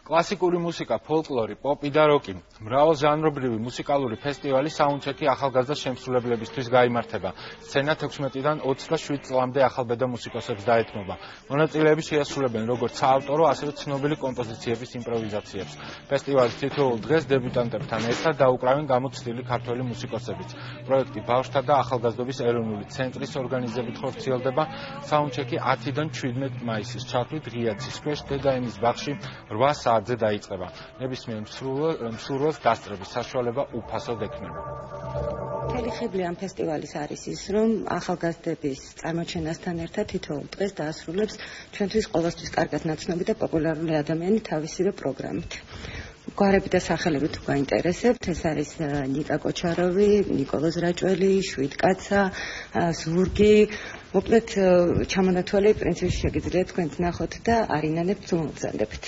კლასიკური მუსიკა, ფოლკლორი, პოპი და როკი, მრავალჟანრობრივი მუსიკალური ფესტივალი საუნდჩეკი ახალგაზრდა შემსრულებლებისთვის გაიმართება. სცენა 16-დან 27 წლამდე ახალბედა მუსიკოსებს დაეთმობა. მონაწილეები შეასრულებენ როგორც საავტორო, ასევე ცნობილი კომპოზიციების იმპროვიზაციებს. ფესტივალის თითოეულ დღეს დებიუტანტებთან ერთად დაუკრავენ გამოცდილი ქართველი მუსიკოსებიც. პროექტი ბავშვთა და ახალგაზრდობის ეროვნული ცენტრის ორგანიზებით ხორციელდება. საუნდჩეკი 10-დან 17 მაისის ჩათვლით ღია ცისქვეშ დედაენის ბაღში 8 საათზე დაიწყება. ნებისმიერ მსურველს დასწრების საშუალება უფასოდ ექნება. მთელი ხიბლი ამ ფესტივალის არის ის, რომ ახალგაზრდების წარმოჩენასთან ერთად თითოეულ დღეს დაასრულებს ჩვენთვის ყოველთვის კარგად ნაცნობი და პოპულარული ადამიანი თავისივე პროგრამით. გვარები და სახელებით თუ გაინტერესებთ, ეს არის ნიკა კოჩაროვი, ნიკოლოზ რაჭველი, შვიდკაცა, ზურგი. მოკლედ ჩამონათვალი პრინციპში შეგიძლიათ თქვენ ნახოთ და არინანებთ თუ მოგზადებთ.